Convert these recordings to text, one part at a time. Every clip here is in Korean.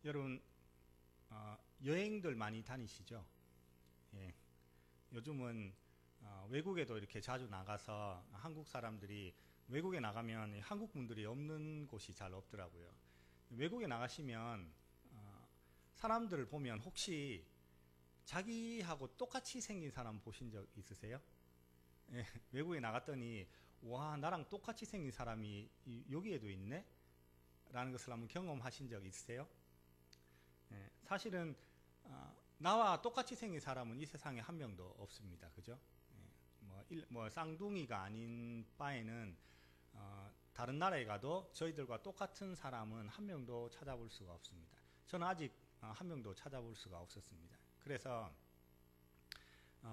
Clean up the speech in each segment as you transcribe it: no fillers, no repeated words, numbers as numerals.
여러분 여행들 많이 다니시죠? 예, 요즘은 외국에도 이렇게 자주 나가서 한국 사람들이 외국에 나가면 한국 분들이 없는 곳이 잘 없더라고요. 외국에 나가시면 사람들을 보면 혹시 자기하고 똑같이 생긴 사람 보신 적 있으세요? 예, 외국에 나갔더니 와, 나랑 똑같이 생긴 사람이 여기에도 있네? 라는 것을 한번 경험하신 적 있으세요? 예, 사실은 나와 똑같이 생긴 사람은 이 세상에 한 명도 없습니다. 그죠? 예, 뭐 쌍둥이가 아닌 바에는 다른 나라에 가도 저희들과 똑같은 사람은 한 명도 찾아볼 수가 없습니다. 저는 아직 한 명도 찾아볼 수가 없었습니다. 그래서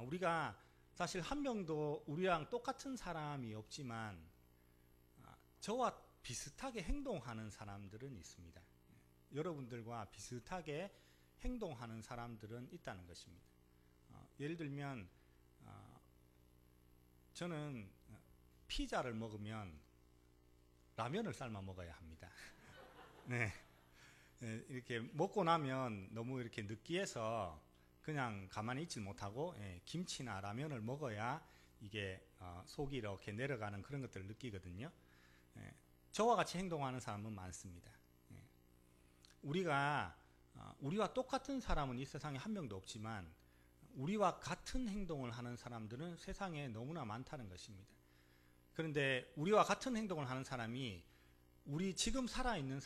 우리가 사실 한 명도 우리랑 똑같은 사람이 없지만 저와 비슷하게 행동하는 사람들은 있습니다. 여러분들과 비슷하게 행동하는 사람들은 있다는 것입니다. 예를 들면 저는 피자를 먹으면 라면을 삶아 먹어야 합니다. 네. 이렇게 먹고 나면 너무 이렇게 느끼해서 그냥 가만히 있지 못하고 김치나 라면을 먹어야 이게 속이 이렇게 내려가는 그런 것들을 느끼거든요. 저와 같이 행동하는 사람은 많습니다. 우리와 똑같은 사람은 이 세상에 한 명도 없지만 우리와 같은 행동을 하는 사람들은 세상에 너무나 많다는 것입니다. 그런데 우리와 같은 행동을 하는 사람이 우리 지금 살아있는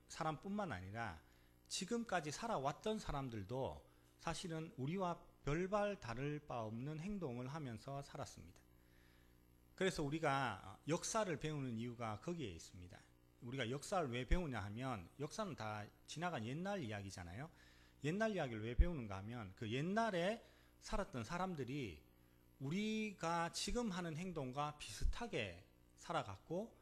사람뿐만 아니라 지금까지 살아왔던 사람들도 사실은 우리와 별반 다를 바 없는 행동을 하면서 살았습니다. 그래서 우리가 역사를 배우는 이유가 거기에 있습니다. 우리가 역사를 왜 배우냐 하면 역사는 다 지나간 옛날 이야기잖아요. 옛날 이야기를 왜 배우는가 하면 그 옛날에 살았던 사람들이 우리가 지금 하는 행동과 비슷하게 살아갔고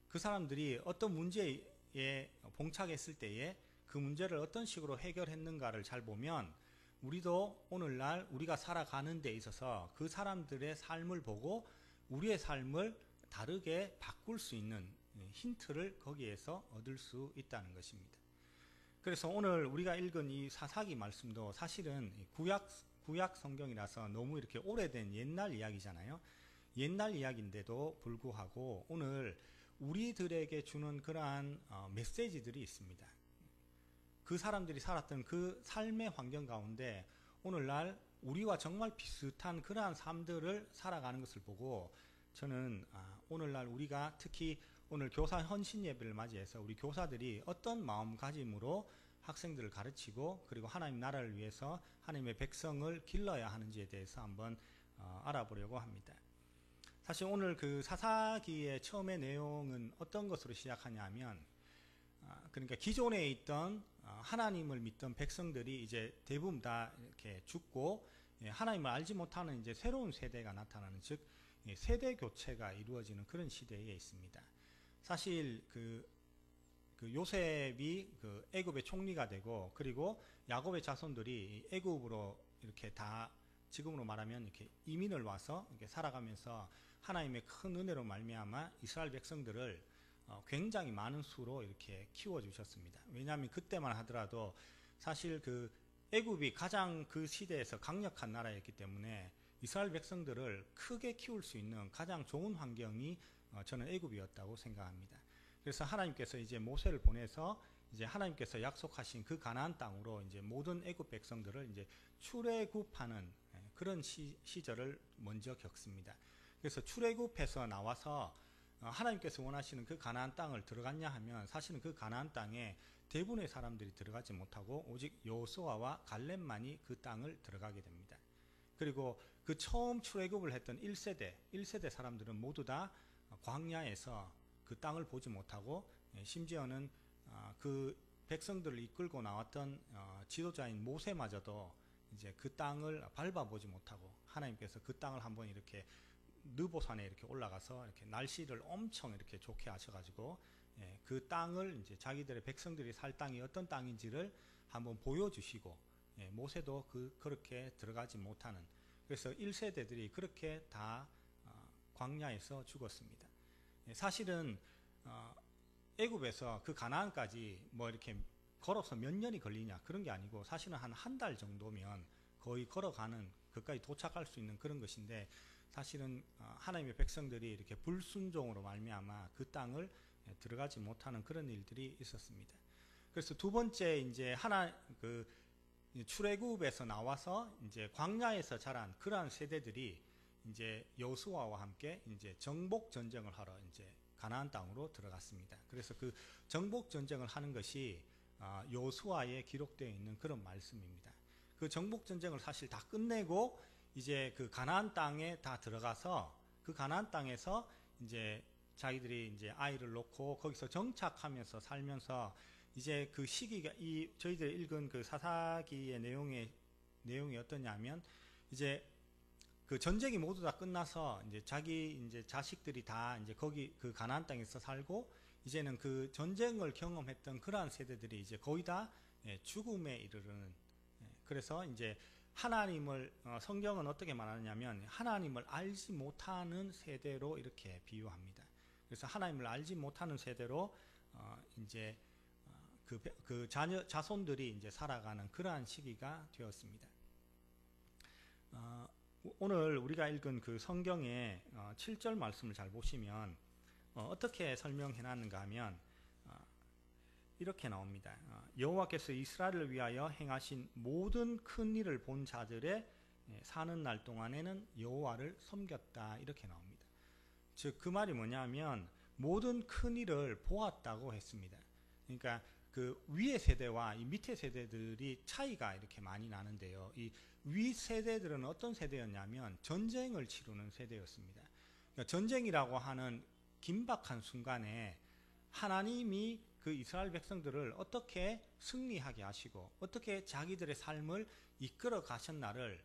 그 사람들이 어떤 문제에 봉착했을 때에 그 문제를 어떤 식으로 해결했는가를 잘 보면 우리도 오늘날 우리가 살아가는 데 있어서 그 사람들의 삶을 보고 우리의 삶을 다르게 바꿀 수 있는 힌트를 거기에서 얻을 수 있다는 것입니다. 그래서 오늘 우리가 읽은 이 사사기 말씀도 사실은 구약 성경이라서 너무 이렇게 오래된 옛날 이야기잖아요. 옛날 이야기인데도 불구하고 오늘 우리들에게 주는 그러한 메시지들이 있습니다. 그 사람들이 살았던 그 삶의 환경 가운데 오늘날 우리와 정말 비슷한 그러한 삶들을 살아가는 것을 보고 저는 오늘날 우리가 특히 오늘 교사 헌신 예배를 맞이해서 우리 교사들이 어떤 마음가짐으로 학생들을 가르치고 그리고 하나님 나라를 위해서 하나님의 백성을 길러야 하는지에 대해서 한번 알아보려고 합니다. 사실 오늘 그 사사기의 처음의 내용은 어떤 것으로 시작하냐 하면 그러니까 기존에 있던 하나님을 믿던 백성들이 이제 대부분 다 이렇게 죽고 하나님을 알지 못하는 이제 새로운 세대가 나타나는 즉 세대 교체가 이루어지는 그런 시대에 있습니다. 사실 그 요셉이 그 애굽의 총리가 되고 그리고 야곱의 자손들이 애굽으로 이렇게 다 지금으로 말하면 이렇게 이민을 와서 이렇게 살아가면서 하나님의 큰 은혜로 말미암아 이스라엘 백성들을 굉장히 많은 수로 이렇게 키워 주셨습니다. 왜냐하면 그때만 하더라도 사실 그 애굽이 가장 그 시대에서 강력한 나라였기 때문에 이스라엘 백성들을 크게 키울 수 있는 가장 좋은 환경이 저는 애굽이었다고 생각합니다. 그래서 하나님께서 이제 모세를 보내서 이제 하나님께서 약속하신 그 가나안 땅으로 이제 모든 애굽 백성들을 이제 출애굽하는 그런 시절을 먼저 겪습니다. 그래서 출애굽해서 나와서 하나님께서 원하시는 그 가나안 땅을 들어갔냐 하면 사실은 그 가나안 땅에 대부분의 사람들이 들어가지 못하고 오직 여호수아와 갈렙만이 그 땅을 들어가게 됩니다. 그리고 그 처음 출애굽을 했던 1세대 사람들은 모두 다 광야에서 그 땅을 보지 못하고 심지어는 그 백성들을 이끌고 나왔던 지도자인 모세마저도 이제 그 땅을 밟아보지 못하고 하나님께서 그 땅을 한번 이렇게 느보산에 이렇게 올라가서 이렇게 날씨를 엄청 이렇게 좋게 하셔가지고 그 땅을 이제 자기들의 백성들이 살 땅이 어떤 땅인지를 한번 보여주시고 모세도 그렇게 들어가지 못하는 그래서 1세대들이 그렇게 다 광야에서 죽었습니다. 사실은 애굽에서 그 가나안까지 뭐 이렇게 걸어서 몇 년이 걸리냐 그런 게 아니고 사실은 한 달 정도면 거의 걸어가는 그까지 도착할 수 있는 그런 것인데 사실은 하나님의 백성들이 이렇게 불순종으로 말미암아 그 땅을 들어가지 못하는 그런 일들이 있었습니다. 그래서 두 번째 이제 출애굽에서 나와서 이제 광야에서 자란 그러한 세대들이 이제 여호수아와 함께 이제 정복 전쟁을 하러 이제 가나안 땅으로 들어갔습니다. 그래서 그 정복 전쟁을 하는 것이 여호수아에 기록되어 있는 그런 말씀입니다. 그 정복 전쟁을 사실 다 끝내고 이제 그 가나안 땅에 다 들어가서 그 가나안 땅에서 이제 자기들이 이제 아이를 놓고 거기서 정착하면서 살면서 이제 그 시기가 저희들이 읽은 그 사사기의 내용이 어떠냐면 이제 그 전쟁이 모두 다 끝나서 이제 이제 자식들이 다 이제 거기 그 가나안 땅에서 살고 이제는 그 전쟁을 경험했던 그러한 세대들이 이제 거의 다 죽음에 이르르는 그래서 이제 하나님을 성경은 어떻게 말하냐면 하나님을 알지 못하는 세대로 이렇게 비유합니다. 그래서 하나님을 알지 못하는 세대로 이제 그 자손들이 이제 살아가는 그러한 시기가 되었습니다. 오늘 우리가 읽은 그 성경의 7절 말씀을 잘 보시면 어떻게 설명해 놨는가 하면 이렇게 나옵니다. 여호와께서 이스라엘을 위하여 행하신 모든 큰 일을 본 자들의 사는 날 동안에는 여호와를 섬겼다 이렇게 나옵니다. 즉 그 말이 뭐냐면 모든 큰 일을 보았다고 했습니다. 그러니까 그 위의 세대와 이 밑의 세대들이 차이가 이렇게 많이 나는데요. 이 위 세대들은 어떤 세대였냐면 전쟁을 치르는 세대였습니다. 그러니까 전쟁이라고 하는 긴박한 순간에 하나님이 그 이스라엘 백성들을 어떻게 승리하게 하시고 어떻게 자기들의 삶을 이끌어 가셨나를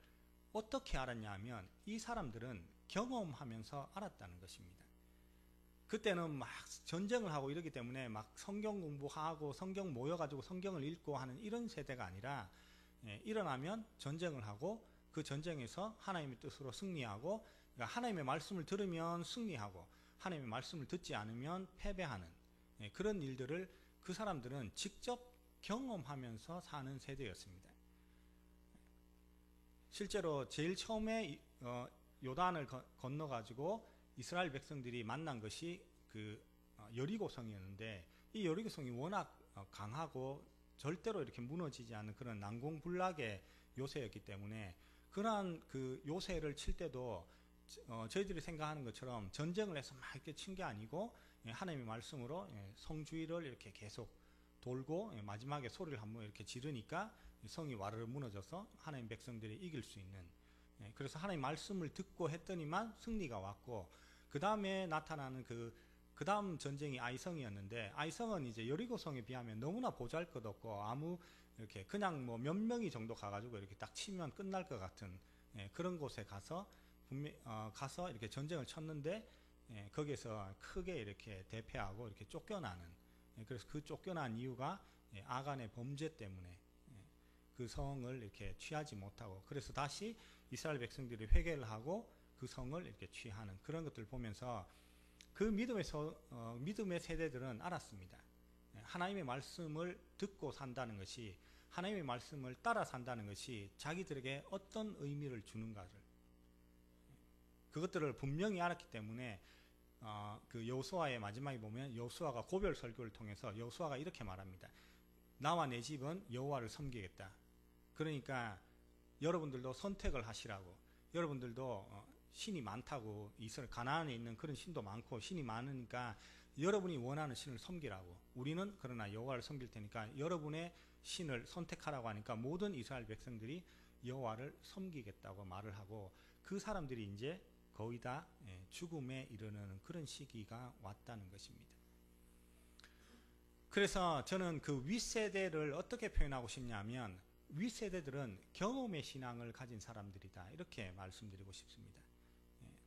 어떻게 알았냐면 이 사람들은 경험하면서 알았다는 것입니다. 그때는 막 전쟁을 하고 이러기 때문에 막 성경 공부하고 성경 모여가지고 성경을 읽고 하는 이런 세대가 아니라 일어나면 전쟁을 하고 그 전쟁에서 하나님의 뜻으로 승리하고 그러니까 하나님의 말씀을 들으면 승리하고 하나님의 말씀을 듣지 않으면 패배하는 그런 일들을 그 사람들은 직접 경험하면서 사는 세대였습니다. 실제로 제일 처음에 요단을 건너가지고 이스라엘 백성들이 만난 것이 그 여리고성이었는데 이 여리고성이 워낙 강하고 절대로 이렇게 무너지지 않는 그런 난공불락의 요새였기 때문에 그러한 그 요새를 칠 때도 저희들이 생각하는 것처럼 전쟁을 해서 막 이렇게 친 게 아니고 하나님의 말씀으로 성주의를 이렇게 계속 돌고 마지막에 소리를 한번 이렇게 지르니까 성이 와르르 무너져서 하나님 백성들이 이길 수 있는 그래서 하나님 말씀을 듣고 했더니만 승리가 왔고 그 다음에 나타나는 그 다음 전쟁이 아이성이었는데 아이성은 이제 여리고성에 비하면 너무나 보잘것없고 아무 이렇게 그냥 뭐 몇 명이 정도 가가지고 이렇게 딱 치면 끝날 것 같은 그런 곳에 가서 이렇게 전쟁을 쳤는데 거기에서 크게 이렇게 대패하고 이렇게 쫓겨나는 그래서 그 쫓겨난 이유가 아간의 범죄 때문에 그 성을 이렇게 취하지 못하고 그래서 다시 이스라엘 백성들이 회개를 하고 그 성을 이렇게 취하는 그런 것들을 보면서 그 믿음의 세대들은 알았습니다. 하나님의 말씀을 듣고 산다는 것이 하나님의 말씀을 따라 산다는 것이 자기들에게 어떤 의미를 주는가를 그것들을 분명히 알았기 때문에 그 여호수아의 마지막에 보면 여호수아가 고별 설교를 통해서 여호수아가 이렇게 말합니다. 나와 내 집은 여호와를 섬기겠다. 그러니까 여러분들도 선택을 하시라고 여러분들도 신이 많다고 이스라엘 가나안에 있는 그런 신도 많고 신이 많으니까 여러분이 원하는 신을 섬기라고 우리는 그러나 여호와를 섬길 테니까 여러분의 신을 선택하라고 하니까 모든 이스라엘 백성들이 여호와를 섬기겠다고 말을 하고 그 사람들이 이제 거의 다 죽음에 이르는 그런 시기가 왔다는 것입니다. 그래서 저는 그 윗세대를 어떻게 표현하고 싶냐면 윗세대들은 경험의 신앙을 가진 사람들이다 이렇게 말씀드리고 싶습니다.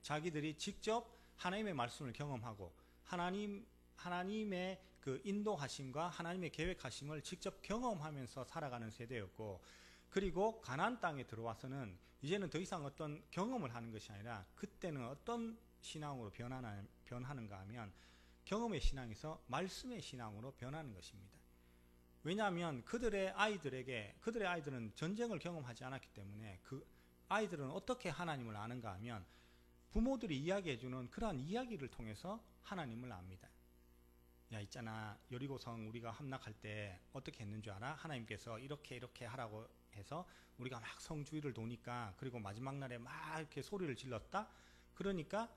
자기들이 직접 하나님의 말씀을 경험하고 하나님의 그 인도하심과 하나님의 계획하심을 직접 경험하면서 살아가는 세대였고 그리고 가나안 땅에 들어와서는 이제는 더 이상 어떤 경험을 하는 것이 아니라 그때는 어떤 신앙으로 변하는가 하면 경험의 신앙에서 말씀의 신앙으로 변하는 것입니다. 왜냐하면 그들의 아이들은 전쟁을 경험하지 않았기 때문에 그 아이들은 어떻게 하나님을 아는가 하면 부모들이 이야기해주는 그러한 이야기를 통해서 하나님을 압니다. 야, 있잖아, 여리고성 우리가 함락할 때 어떻게 했는 줄 알아? 하나님께서 이렇게 하라고 해서 우리가 막 성 주위를 도니까, 그리고 마지막 날에 막 이렇게 소리를 질렀다. 그러니까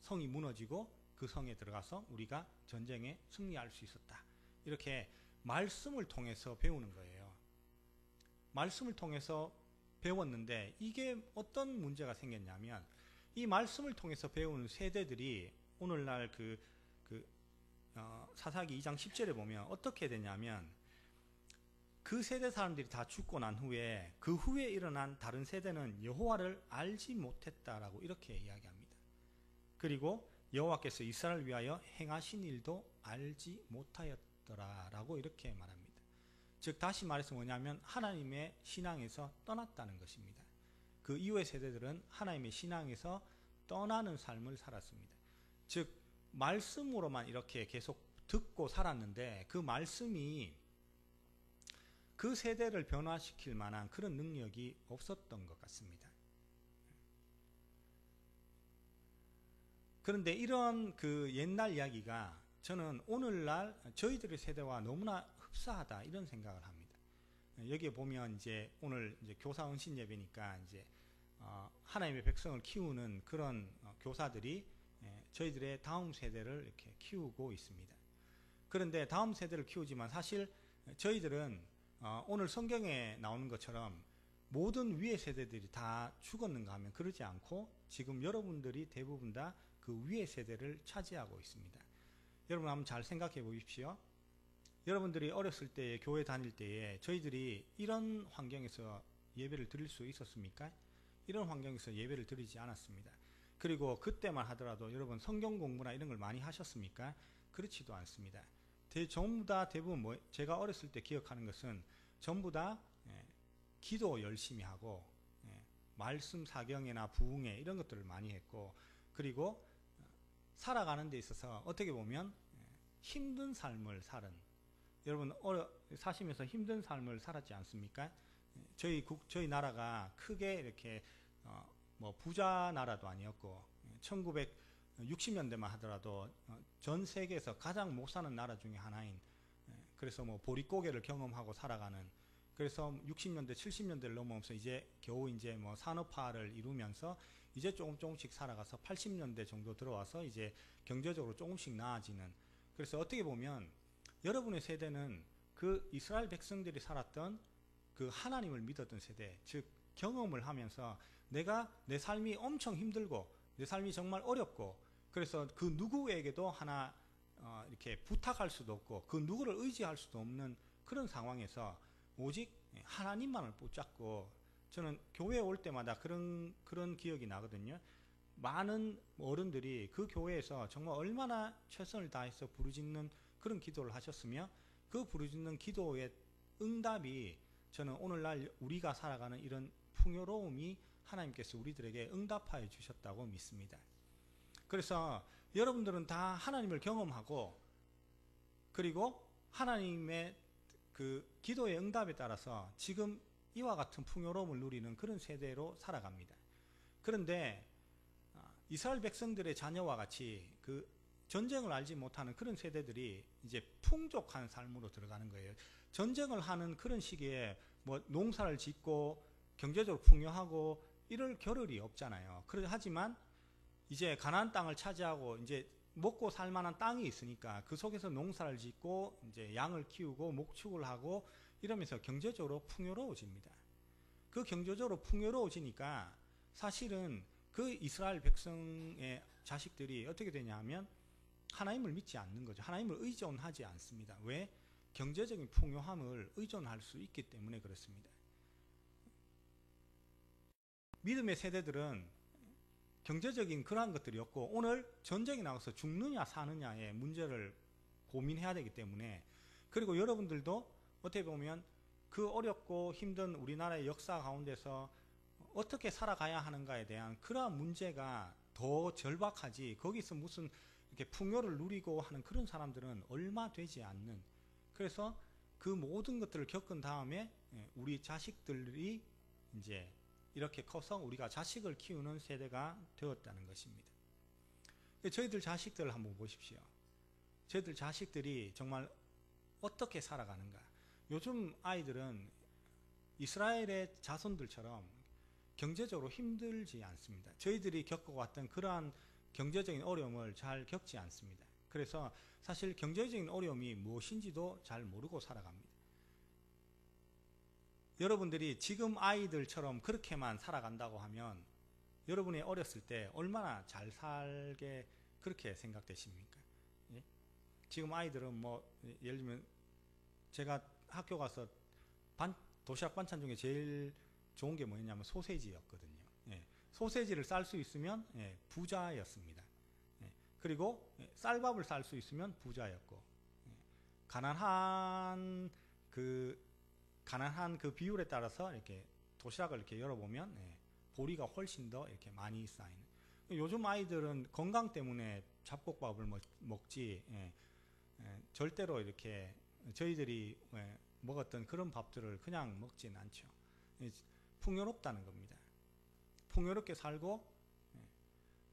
성이 무너지고 그 성에 들어가서 우리가 전쟁에 승리할 수 있었다. 이렇게 말씀을 통해서 배우는 거예요. 말씀을 통해서 배웠는데 이게 어떤 문제가 생겼냐면, 이 말씀을 통해서 배우는 세대들이 오늘날 사사기 2장 10절에 보면 어떻게 되냐면, 그 세대 사람들이 다 죽고 난 후에 그 후에 일어난 다른 세대는 여호와를 알지 못했다라고 이렇게 이야기합니다. 그리고 여호와께서 이스라엘을 위하여 행하신 일도 알지 못하였더라라고 이렇게 말합니다. 즉 다시 말해서 뭐냐면 하나님의 신앙에서 떠났다는 것입니다. 그 이후의 세대들은 하나님의 신앙에서 떠나는 삶을 살았습니다. 즉 말씀으로만 이렇게 계속 듣고 살았는데 그 말씀이 그 세대를 변화시킬 만한 그런 능력이 없었던 것 같습니다. 그런데 이런 그 옛날 이야기가 저는 오늘날 저희들의 세대와 너무나 흡사하다 이런 생각을 합니다. 여기에 보면 이제 오늘 이제 교사 은신 예배니까 이제 하나님의 백성을 키우는 그런 교사들이 저희들의 다음 세대를 이렇게 키우고 있습니다. 그런데 다음 세대를 키우지만 사실 저희들은 오늘 성경에 나오는 것처럼 모든 위의 세대들이 다 죽었는가 하면 그러지 않고 지금 여러분들이 대부분 다 그 위의 세대를 차지하고 있습니다. 여러분 한번 잘 생각해 보십시오. 여러분들이 어렸을 때에 교회 다닐 때에 저희들이 이런 환경에서 예배를 드릴 수 있었습니까? 이런 환경에서 예배를 드리지 않았습니다. 그리고 그때만 하더라도 여러분 성경 공부나 이런 걸 많이 하셨습니까? 그렇지도 않습니다. 전부 다 대부분 제가 어렸을 때 기억하는 것은 전부 다 기도 열심히 하고 말씀 사경이나 부흥회 이런 것들을 많이 했고, 그리고 살아가는 데 있어서 어떻게 보면 힘든 삶을 여러분 사시면서 힘든 삶을 살았지 않습니까? 저희 나라가 크게 이렇게 부자 나라도 아니었고 1960년대만 하더라도 전 세계에서 가장 못 사는 나라 중에 하나인, 그래서 보릿고개를 경험하고 살아가는, 그래서 60년대 70년대를 넘어오면서 이제 겨우 이제 산업화를 이루면서 이제 조금씩 살아가서 80년대 정도 들어와서 이제 경제적으로 조금씩 나아지는, 그래서 어떻게 보면 여러분의 세대는 그 이스라엘 백성들이 살았던 그 하나님을 믿었던 세대, 즉 경험을 하면서 내가 내 삶이 엄청 힘들고 내 삶이 정말 어렵고, 그래서 그 누구에게도 하나 이렇게 부탁할 수도 없고 그 누구를 의지할 수도 없는 그런 상황에서 오직 하나님만을 붙잡고, 저는 교회에 올 때마다 그런 기억이 나거든요. 많은 어른들이 그 교회에서 정말 얼마나 최선을 다해서 부르짖는 그런 기도를 하셨으며 그 부르짖는 기도의 응답이 저는 오늘날 우리가 살아가는 이런 풍요로움이 하나님께서 우리들에게 응답하여 주셨다고 믿습니다. 그래서 여러분들은 다 하나님을 경험하고 그리고 하나님의 그 기도의 응답에 따라서 지금 이와 같은 풍요로움을 누리는 그런 세대로 살아갑니다. 그런데 이스라엘 백성들의 자녀와 같이 그 전쟁을 알지 못하는 그런 세대들이 이제 풍족한 삶으로 들어가는 거예요. 전쟁을 하는 그런 시기에 농사를 짓고 경제적으로 풍요하고 이럴 겨를이 없잖아요. 하지만 이제 가나안 땅을 차지하고 이제 먹고 살 만한 땅이 있으니까 그 속에서 농사를 짓고 이제 양을 키우고 목축을 하고 이러면서 경제적으로 풍요로워집니다. 그 경제적으로 풍요로워지니까 사실은 그 이스라엘 백성의 자식들이 어떻게 되냐 하면 하나님을 믿지 않는 거죠. 하나님을 의존하지 않습니다. 왜? 경제적인 풍요함을 의존할 수 있기 때문에 그렇습니다. 믿음의 세대들은 경제적인 그러한 것들이 없고 오늘 전쟁이 나가서 죽느냐 사느냐의 문제를 고민해야 되기 때문에, 그리고 여러분들도 어떻게 보면 그 어렵고 힘든 우리나라의 역사 가운데서 어떻게 살아가야 하는가에 대한 그러한 문제가 더 절박하지, 거기서 무슨 이렇게 풍요를 누리고 하는 그런 사람들은 얼마 되지 않는, 그래서 그 모든 것들을 겪은 다음에 우리 자식들이 이제 이렇게 커서 우리가 자식을 키우는 세대가 되었다는 것입니다. 저희들 자식들을 한번 보십시오. 저희들 자식들이 정말 어떻게 살아가는가. 요즘 아이들은 이스라엘의 자손들처럼 경제적으로 힘들지 않습니다. 저희들이 겪어왔던 그러한 경제적인 어려움을 잘 겪지 않습니다. 그래서 사실 경제적인 어려움이 무엇인지도 잘 모르고 살아갑니다. 여러분들이 지금 아이들처럼 그렇게만 살아간다고 하면 여러분이 어렸을 때 얼마나 잘 살게 그렇게 생각되십니까? 예? 지금 아이들은 뭐 예를 들면 제가 학교 가서 도시락 반찬 중에 제일 좋은 게 뭐였냐면 소세지였거든요. 예. 소세지를 쌀 수 있으면 부자였습니다. 그리고 쌀밥을 쌀 수 있으면 부자였고, 가난한 그 비율에 따라서 이렇게 도시락을 이렇게 열어보면 보리가 훨씬 더 이렇게 많이 쌓이는. 요즘 아이들은 건강 때문에 잡곡밥을 먹지 절대로 이렇게 저희들이 먹었던 그런 밥들을 그냥 먹진 않죠. 풍요롭다는 겁니다. 풍요롭게 살고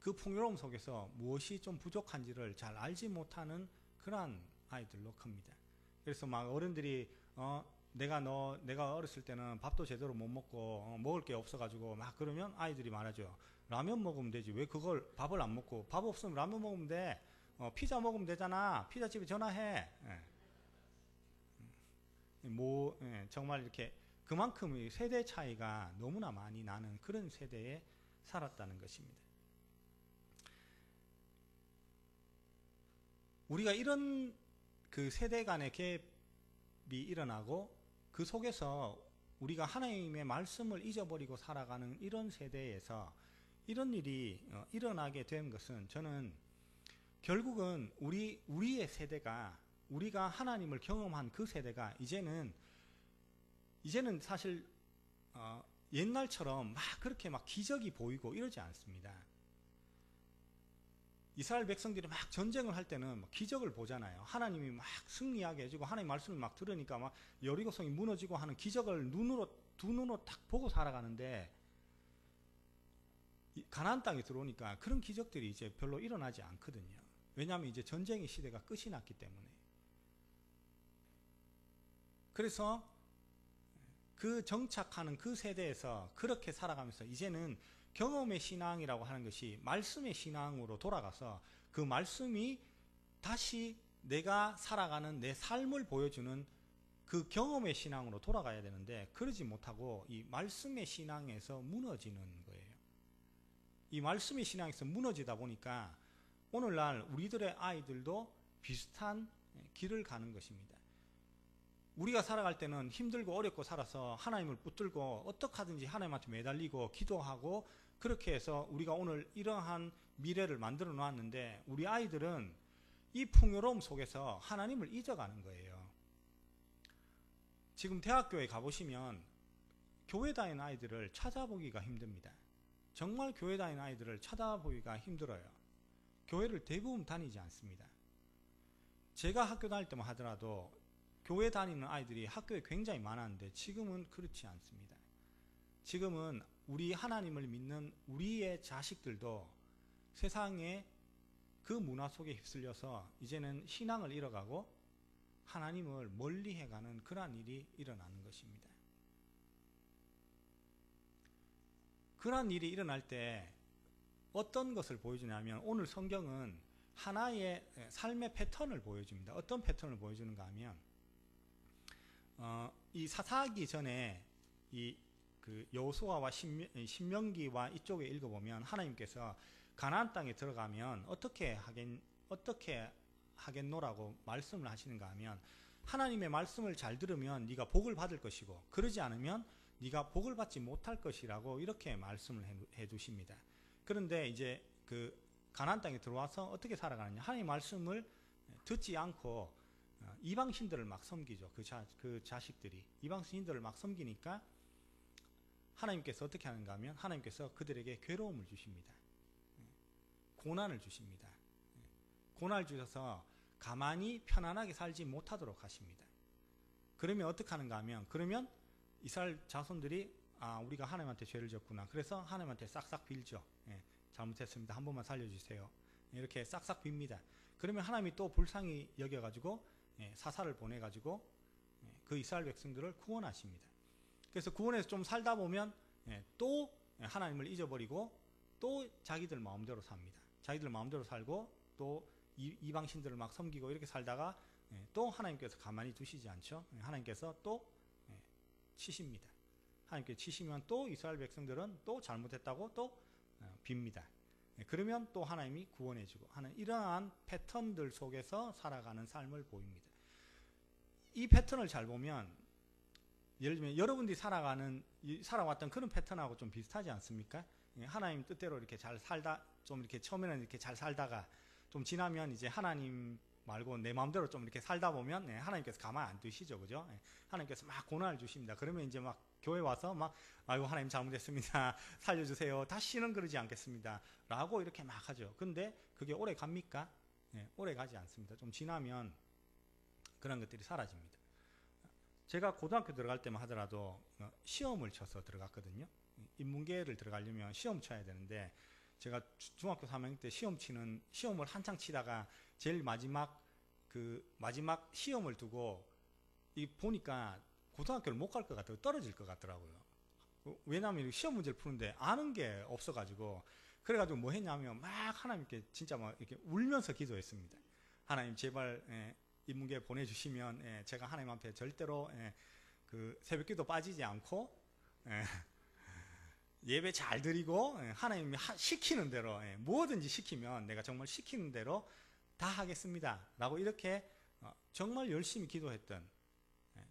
그 풍요로움 속에서 무엇이 좀 부족한지를 잘 알지 못하는 그러한 아이들로 큽니다. 그래서 막 어른들이 내가 어렸을 때는 밥도 제대로 못 먹고 먹을 게 없어가지고 막 그러면 아이들이 말하죠. 라면 먹으면 되지. 왜 그걸 밥을 안 먹고, 밥 없으면 라면 먹으면 돼. 피자 먹으면 되잖아. 피자집에 전화해. 정말 이렇게 그만큼 세대 차이가 너무나 많이 나는 그런 세대에 살았다는 것입니다. 우리가 이런 그 세대 간의 갭이 일어나고 그 속에서 우리가 하나님의 말씀을 잊어버리고 살아가는 이런 세대에서 이런 일이 일어나게 된 것은 저는 결국은 우리의 세대가, 우리가 하나님을 경험한 그 세대가 이제는 사실 옛날처럼 막 그렇게 막 기적이 보이고 이러지 않습니다. 이스라엘 백성들이 막 전쟁을 할 때는 막 기적을 보잖아요. 하나님이 막 승리하게 해주고 하나님 말씀을 막 들으니까 막 여리고성이 무너지고 하는 기적을 두 눈으로 딱 보고 살아가는데, 가나안 땅에 들어오니까 그런 기적들이 이제 별로 일어나지 않거든요. 왜냐하면 이제 전쟁의 시대가 끝이 났기 때문에. 그래서 그 정착하는 그 세대에서 그렇게 살아가면서 이제는 경험의 신앙이라고 하는 것이 말씀의 신앙으로 돌아가서 그 말씀이 다시 내가 살아가는 내 삶을 보여주는 그 경험의 신앙으로 돌아가야 되는데, 그러지 못하고 이 말씀의 신앙에서 무너지는 거예요. 이 말씀의 신앙에서 무너지다 보니까 오늘날 우리들의 아이들도 비슷한 길을 가는 것입니다. 우리가 살아갈 때는 힘들고 어렵고 살아서 하나님을 붙들고 어떻게 하든지 하나님한테 매달리고 기도하고 그렇게 해서 우리가 오늘 이러한 미래를 만들어 놓았는데, 우리 아이들은 이 풍요로움 속에서 하나님을 잊어가는 거예요. 지금 대학교에 가보시면 교회 다니는 아이들을 찾아보기가 힘듭니다. 정말 교회 다니는 아이들을 찾아보기가 힘들어요. 교회를 대부분 다니지 않습니다. 제가 학교 다닐 때만 하더라도 교회 다니는 아이들이 학교에 굉장히 많았는데 지금은 그렇지 않습니다. 지금은 우리 하나님을 믿는 우리의 자식들도 세상의 그 문화 속에 휩쓸려서 이제는 신앙을 잃어가고 하나님을 멀리 해가는 그러한 일이 일어나는 것입니다. 그러한 일이 일어날 때 어떤 것을 보여주냐면, 오늘 성경은 하나의 삶의 패턴을 보여줍니다. 어떤 패턴을 보여주는가 하면, 이 사사기 전에 그 여호수아와 신명기와 이쪽에 읽어보면 하나님께서 가나안 땅에 들어가면 어떻게 하겠노라고 말씀을 하시는가 하면, 하나님의 말씀을 잘 들으면 네가 복을 받을 것이고 그러지 않으면 네가 복을 받지 못할 것이라고 이렇게 말씀을 해두십니다. 그런데 이제 그 가나안 땅에 들어와서 어떻게 살아가느냐, 하나님의 말씀을 듣지 않고 이방신들을 막 섬기죠. 그 자식들이 이방신들을 막 섬기니까 하나님께서 어떻게 하는가 하면, 하나님께서 그들에게 괴로움을 주십니다. 고난을 주십니다. 고난을 주셔서 가만히 편안하게 살지 못하도록 하십니다. 그러면 어떻게 하는가 하면, 그러면 이스라엘 자손들이 우리가 하나님한테 죄를 졌구나. 그래서 하나님한테 싹싹 빌죠. 잘못했습니다. 한 번만 살려주세요. 이렇게 싹싹 빕니다. 그러면 하나님이 또 불쌍히 여겨가지고 사사를 보내가지고 그 이스라엘 백성들을 구원하십니다. 그래서 구원해서 좀 살다 보면 또 하나님을 잊어버리고 또 자기들 마음대로 삽니다. 자기들 마음대로 살고 또 이방 신들을 막 섬기고 이렇게 살다가 또 하나님께서 가만히 두시지 않죠. 하나님께서 또 치십니다. 하나님께서 치시면 또 이스라엘 백성들은 또 잘못했다고 또 빕니다. 그러면 또 하나님이 구원해주고 하는 이러한 패턴들 속에서 살아가는 삶을 보입니다. 이 패턴을 잘 보면, 예를 들면 여러분들이 살아왔던 그런 패턴하고 좀 비슷하지 않습니까? 하나님 뜻대로 이렇게 잘 살다, 좀 이렇게 처음에는 이렇게 잘 살다가 좀 지나면 이제 하나님 말고 내 마음대로 좀 이렇게 살다 보면 하나님께서 가만 안 두시죠, 그죠? 하나님께서 막 고난을 주십니다. 그러면 이제 막 교회 와서 막 아이고 하나님 잘못했습니다. 살려주세요. 다시는 그러지 않겠습니다. 라고 이렇게 막 하죠. 근데 그게 오래 갑니까? 오래 가지 않습니다. 좀 지나면 그런 것들이 사라집니다. 제가 고등학교 들어갈 때만 하더라도 시험을 쳐서 들어갔거든요. 인문계를 들어가려면 시험 쳐야 되는데, 제가 중학교 3학년 때 시험을 한창 치다가 제일 마지막 시험을 두고 보니까 고등학교를 못 갈 것 같아요. 떨어질 것 같더라고요. 왜냐하면 시험 문제를 푸는데 아는 게 없어가지고, 그래가지고 뭐 했냐면 막 하나님께 진짜 막 이렇게 울면서 기도했습니다. 하나님 제발 인문계 보내주시면 제가 하나님 앞에 절대로 그 새벽기도 빠지지 않고 예배 잘 드리고 하나님이 시키는 대로 뭐든지 시키면 내가 정말 시키는 대로 다 하겠습니다 라고 이렇게 정말 열심히 기도했던,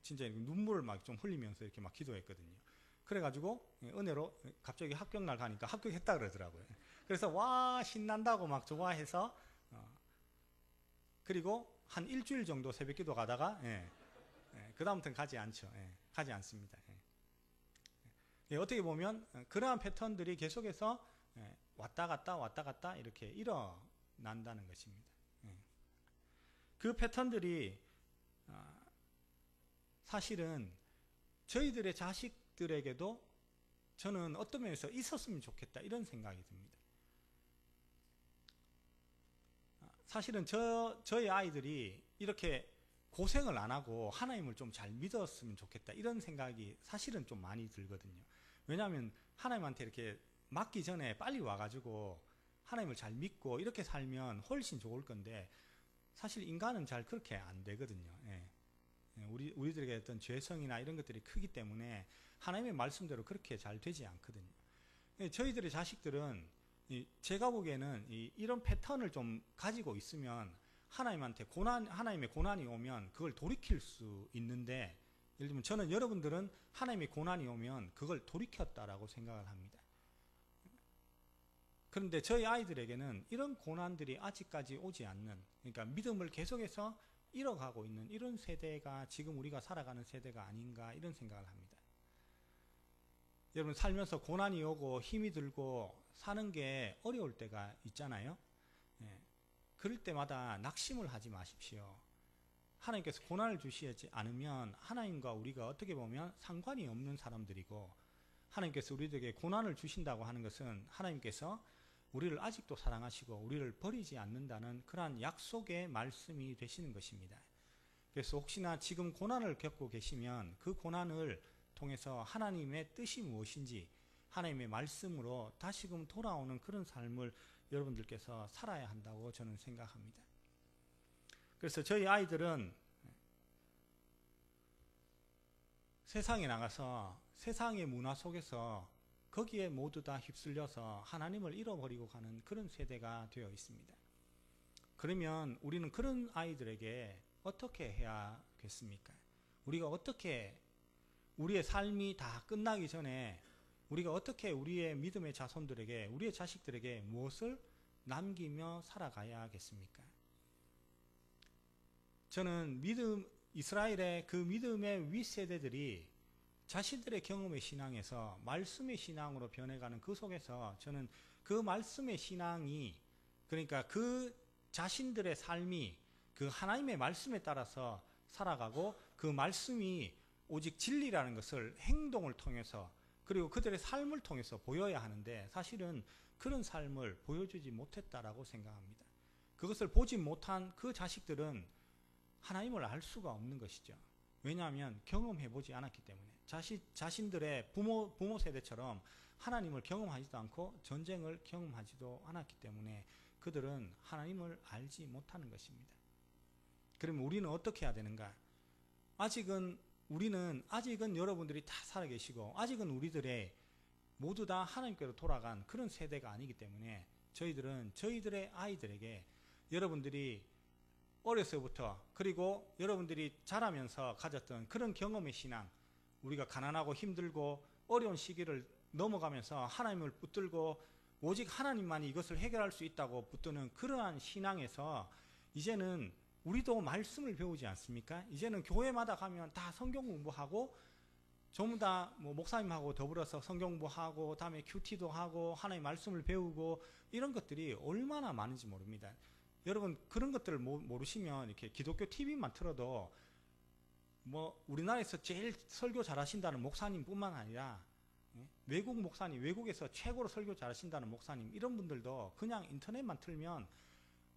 진짜 눈물을 막 좀 흘리면서 이렇게 막 기도했거든요. 그래가지고 은혜로 갑자기 합격날 가니까 합격했다 그러더라고요. 그래서 와 신난다고 막 좋아해서 그리고 한 일주일 정도 새벽기도 가다가 그 다음부터는 가지 않죠. 가지 않습니다. 어떻게 보면 그러한 패턴들이 계속해서 왔다 갔다 이렇게 일어난다는 것입니다. 그 패턴들이 사실은 저희들의 자식들에게도 저는 어떤 면에서 있었으면 좋겠다 이런 생각이 듭니다. 사실은 저희 아이들이 이렇게 고생을 안 하고 하나님을 좀 잘 믿었으면 좋겠다 이런 생각이 사실은 좀 많이 들거든요. 왜냐하면 하나님한테 이렇게 맡기 전에 빨리 와가지고 하나님을 잘 믿고 이렇게 살면 훨씬 좋을 건데, 사실 인간은 잘 그렇게 안 되거든요. 우리들에게 어떤 죄성이나 이런 것들이 크기 때문에 하나님의 말씀대로 그렇게 잘 되지 않거든요. 저희들의 자식들은 제가 보기에는 이런 패턴을 좀 가지고 있으면 하나님의 고난이 오면 그걸 돌이킬 수 있는데, 예를 들면 저는 여러분들은 하나님의 고난이 오면 그걸 돌이켰다라고 생각을 합니다. 그런데 저희 아이들에게는 이런 고난들이 아직까지 오지 않는, 그러니까 믿음을 계속해서 잃어가고 있는 이런 세대가 지금 우리가 살아가는 세대가 아닌가 이런 생각을 합니다. 여러분 살면서 고난이 오고 힘이 들고 사는 게 어려울 때가 있잖아요. 그럴 때마다 낙심을 하지 마십시오. 하나님께서 고난을 주시지 않으면 하나님과 우리가 어떻게 보면 상관이 없는 사람들이고, 하나님께서 우리에게 고난을 주신다고 하는 것은 하나님께서 우리를 아직도 사랑하시고 우리를 버리지 않는다는 그러한 약속의 말씀이 되시는 것입니다. 그래서 혹시나 지금 고난을 겪고 계시면 그 고난을 통해서 하나님의 뜻이 무엇인지 하나님의 말씀으로 다시금 돌아오는 그런 삶을 여러분들께서 살아야 한다고 저는 생각합니다. 그래서 저희 아이들은 세상에 나가서 세상의 문화 속에서 거기에 모두 다 휩쓸려서 하나님을 잃어버리고 가는 그런 세대가 되어 있습니다. 그러면 우리는 그런 아이들에게 어떻게 해야겠습니까? 우리가 어떻게 우리의 삶이 다 끝나기 전에 우리가 어떻게 우리의 믿음의 자손들에게, 우리의 자식들에게 무엇을 남기며 살아가야겠습니까? 저는 이스라엘의 그 믿음의 윗세대들이 자신들의 경험의 신앙에서 말씀의 신앙으로 변해가는 그 속에서 저는 그 말씀의 신앙이, 그러니까 그 자신들의 삶이 그 하나님의 말씀에 따라서 살아가고 그 말씀이 오직 진리라는 것을 행동을 통해서 그리고 그들의 삶을 통해서 보여야 하는데 사실은 그런 삶을 보여주지 못했다라고 생각합니다. 그것을 보지 못한 그 자식들은 하나님을 알 수가 없는 것이죠. 왜냐하면 경험해보지 않았기 때문에 자신들의 부모 세대처럼 하나님을 경험하지도 않고 전쟁을 경험하지도 않았기 때문에 그들은 하나님을 알지 못하는 것입니다. 그러면 우리는 어떻게 해야 되는가? 우리는 아직은 여러분들이 다 살아계시고 아직은 우리들의 모두 다 하나님께로 돌아간 그런 세대가 아니기 때문에 저희들은 저희들의 아이들에게 여러분들이 어려서부터 그리고 여러분들이 자라면서 가졌던 그런 경험의 신앙, 우리가 가난하고 힘들고 어려운 시기를 넘어가면서 하나님을 붙들고 오직 하나님만이 이것을 해결할 수 있다고 붙드는 그러한 신앙에서 이제는 우리도 말씀을 배우지 않습니까? 이제는 교회마다 가면 다 성경 공부하고 전부 다 목사님하고 더불어서 성경 공부하고 다음에 큐티도 하고 하나님 말씀을 배우고 이런 것들이 얼마나 많은지 모릅니다. 여러분 그런 것들을 모르시면 이렇게 기독교 TV만 틀어도 우리나라에서 제일 설교 잘하신다는 목사님뿐만 아니라 외국 목사님, 외국에서 최고로 설교 잘하신다는 목사님 이런 분들도 그냥 인터넷만 틀면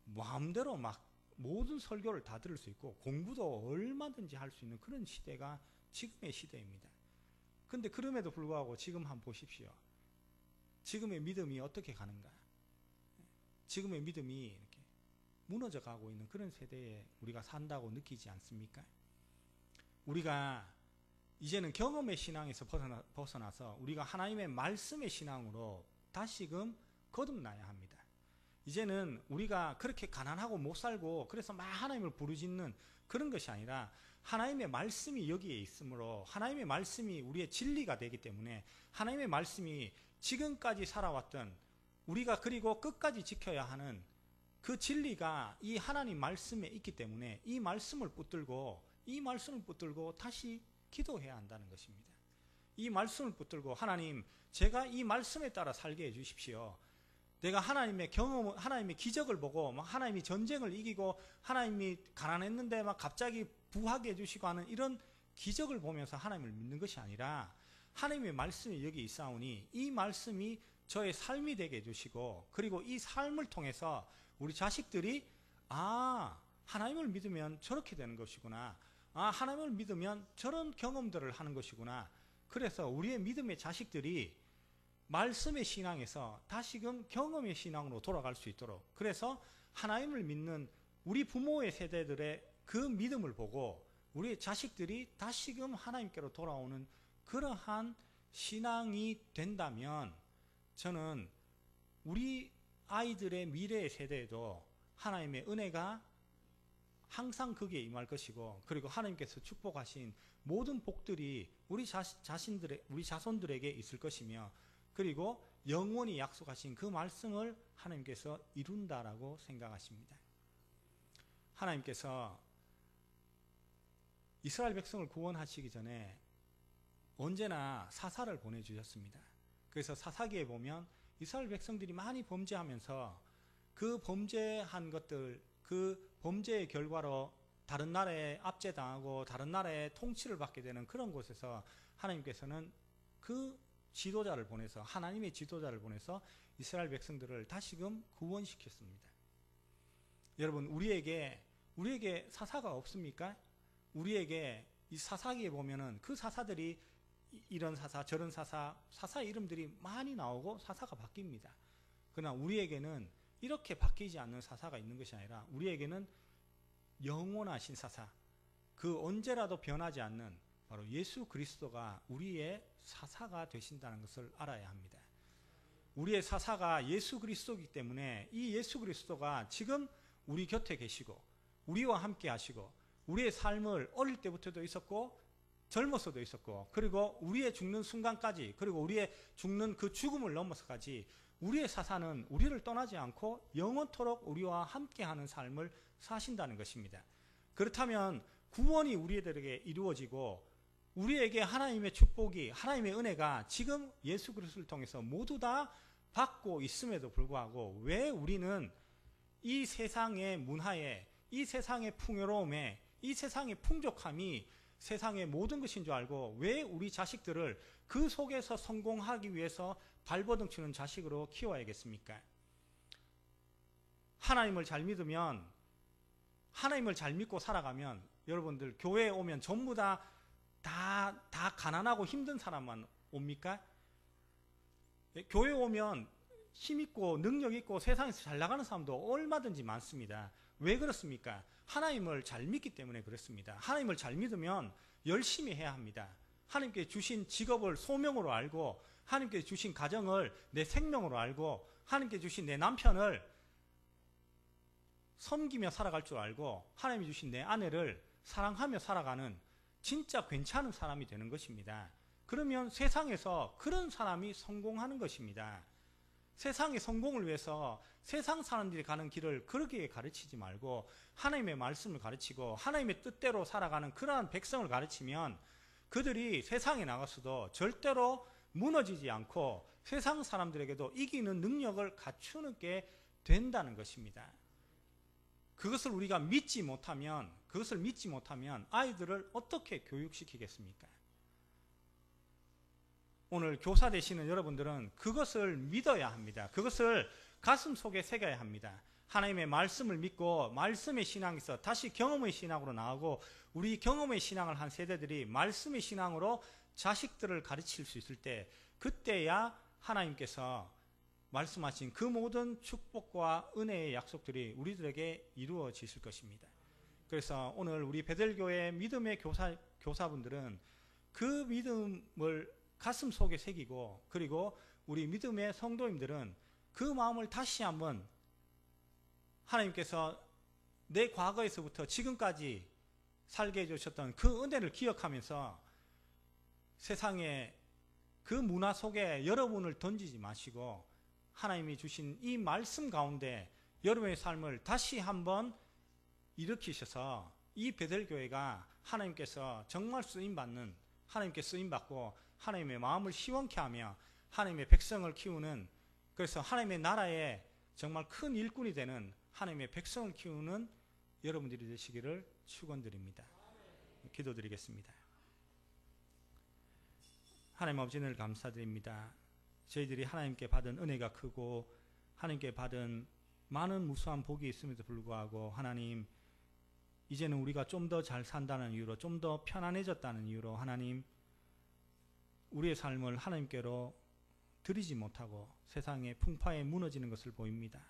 마음대로 막 모든 설교를 다 들을 수 있고 공부도 얼마든지 할 수 있는 그런 시대가 지금의 시대입니다. 근데 그럼에도 불구하고 지금 한번 보십시오. 지금의 믿음이 어떻게 가는가? 지금의 믿음이 이렇게 무너져 가고 있는 그런 세대에 우리가 산다고 느끼지 않습니까? 우리가 이제는 경험의 신앙에서 벗어나서 우리가 하나님의 말씀의 신앙으로 다시금 거듭나야 합니다. 이제는 우리가 그렇게 가난하고 못 살고 그래서 막 하나님을 부르짖는 그런 것이 아니라 하나님의 말씀이 여기에 있으므로 하나님의 말씀이 우리의 진리가 되기 때문에 하나님의 말씀이 지금까지 살아왔던 우리가 그리고 끝까지 지켜야 하는 그 진리가 이 하나님 말씀에 있기 때문에 이 말씀을 붙들고 다시 기도해야 한다는 것입니다. 이 말씀을 붙들고 하나님 제가 이 말씀에 따라 살게 해주십시오. 내가 하나님의 경험, 하나님의 기적을 보고 막 하나님이 전쟁을 이기고 하나님이 가난했는데 막 갑자기 부하게 해주시고 하는 이런 기적을 보면서 하나님을 믿는 것이 아니라 하나님의 말씀이 여기 있사오니 이 말씀이 저의 삶이 되게 해주시고 그리고 이 삶을 통해서 우리 자식들이 하나님을 믿으면 저렇게 되는 것이구나. 하나님을 믿으면 저런 경험들을 하는 것이구나. 그래서 우리의 믿음의 자식들이 말씀의 신앙에서 다시금 경험의 신앙으로 돌아갈 수 있도록 그래서 하나님을 믿는 우리 부모의 세대들의 그 믿음을 보고 우리 자식들이 다시금 하나님께로 돌아오는 그러한 신앙이 된다면 저는 우리 아이들의 미래의 세대에도 하나님의 은혜가 항상 거기에 임할 것이고 그리고 하나님께서 축복하신 모든 복들이 우리 자손들에게 있을 것이며 그리고 영원히 약속하신 그 말씀을 하나님께서 이룬다라고 생각하십니다. 하나님께서 이스라엘 백성을 구원하시기 전에 언제나 사사를 보내주셨습니다. 그래서 사사기에 보면 이스라엘 백성들이 많이 범죄하면서 그 범죄한 것들, 그 범죄의 결과로 다른 나라에 압제당하고 다른 나라의 통치를 받게 되는 그런 곳에서 하나님께서는 그 지도자를 보내서 하나님의 지도자를 보내서 이스라엘 백성들을 다시금 구원시켰습니다. 여러분 우리에게 사사가 없습니까? 우리에게 이 사사기에 보면은 그 사사들이 이런 사사 저런 사사 이름들이 많이 나오고 사사가 바뀝니다. 그러나 우리에게는 이렇게 바뀌지 않는 사사가 있는 것이 아니라 우리에게는 영원하신 사사 그 언제라도 변하지 않는 바로 예수 그리스도가 우리의 사사가 되신다는 것을 알아야 합니다. 우리의 사사가 예수 그리스도이기 때문에 이 예수 그리스도가 지금 우리 곁에 계시고 우리와 함께 하시고 우리의 삶을 어릴 때부터도 있었고 젊어서도 있었고 그리고 우리의 죽는 순간까지 그리고 우리의 죽는 그 죽음을 넘어서까지 우리의 사사는 우리를 떠나지 않고 영원토록 우리와 함께하는 삶을 사신다는 것입니다. 그렇다면 구원이 우리들에게 이루어지고 우리에게 하나님의 축복이 하나님의 은혜가 지금 예수 그리스도를 통해서 모두 다 받고 있음에도 불구하고 왜 우리는 이 세상의 문화에 이 세상의 풍요로움에 이 세상의 풍족함이 세상의 모든 것인 줄 알고 왜 우리 자식들을 그 속에서 성공하기 위해서 발버둥 치는 자식으로 키워야겠습니까? 하나님을 잘 믿으면, 하나님을 잘 믿고 살아가면 여러분들 교회에 오면 전부 다 가난하고 힘든 사람만 옵니까? 교회 오면 힘있고 능력있고 세상에서 잘 나가는 사람도 얼마든지 많습니다. 왜 그렇습니까? 하나님을 잘 믿기 때문에 그렇습니다. 하나님을 잘 믿으면 열심히 해야 합니다. 하나님께 주신 직업을 소명으로 알고, 하나님께 주신 가정을 내 생명으로 알고, 하나님께 주신 내 남편을 섬기며 살아갈 줄 알고, 하나님이 주신 내 아내를 사랑하며 살아가는 진짜 괜찮은 사람이 되는 것입니다. 그러면 세상에서 그런 사람이 성공하는 것입니다. 세상의 성공을 위해서 세상 사람들이 가는 길을 그렇게 가르치지 말고 하나님의 말씀을 가르치고 하나님의 뜻대로 살아가는 그러한 백성을 가르치면 그들이 세상에 나가서도 절대로 무너지지 않고 세상 사람들에게도 이기는 능력을 갖추는 게 된다는 것입니다. 그것을 우리가 믿지 못하면 아이들을 어떻게 교육시키겠습니까? 오늘 교사 되시는 여러분들은 그것을 믿어야 합니다. 그것을 가슴 속에 새겨야 합니다. 하나님의 말씀을 믿고 말씀의 신앙에서 다시 경험의 신앙으로 나가고, 우리 경험의 신앙을 한 세대들이 말씀의 신앙으로 자식들을 가르칠 수 있을 때, 그때야 하나님께서 말씀하신 그 모든 축복과 은혜의 약속들이 우리들에게 이루어질 것입니다. 그래서 오늘 우리 베델교회 믿음의 교사분들은 그 믿음을 가슴 속에 새기고, 그리고 우리 믿음의 성도님들은 그 마음을 다시 한번 하나님께서 내 과거에서부터 지금까지 살게 해주셨던 그 은혜를 기억하면서 세상의 그 문화 속에 여러분을 던지지 마시고 하나님이 주신 이 말씀 가운데 여러분의 삶을 다시 한번 일으키셔서 이 베델교회가 하나님께서 정말 쓰임받는, 하나님께 쓰임받고 하나님의 마음을 시원케 하며 하나님의 백성을 키우는, 그래서 하나님의 나라에 정말 큰 일꾼이 되는 하나님의 백성을 키우는 여러분들이 되시기를 축원드립니다. 기도드리겠습니다. 하나님 아버지, 늘 감사드립니다. 저희들이 하나님께 받은 은혜가 크고 하나님께 받은 많은 무수한 복이 있음에도 불구하고 하나님, 이제는 우리가 좀 더 잘 산다는 이유로, 좀 더 편안해졌다는 이유로 하나님, 우리의 삶을 하나님께로 드리지 못하고 세상의 풍파에 무너지는 것을 보입니다.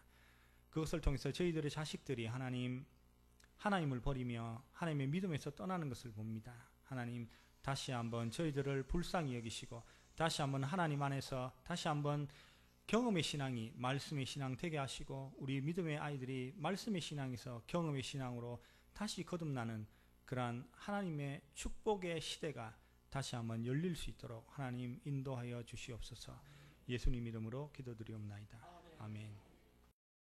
그것을 통해서 저희들의 자식들이 하나님을 버리며 하나님의 믿음에서 떠나는 것을 봅니다. 하나님, 다시 한번 저희들을 불쌍히 여기시고 다시 한번 하나님 안에서 다시 한번 경험의 신앙이 말씀의 신앙 되게 하시고, 우리 믿음의 아이들이 말씀의 신앙에서 경험의 신앙으로 다시 거듭나는 그러한 하나님의 축복의 시대가 다시 한번 열릴 수 있도록 하나님 인도하여 주시옵소서. 예수님 이름으로 기도드리옵나이다. 아멘.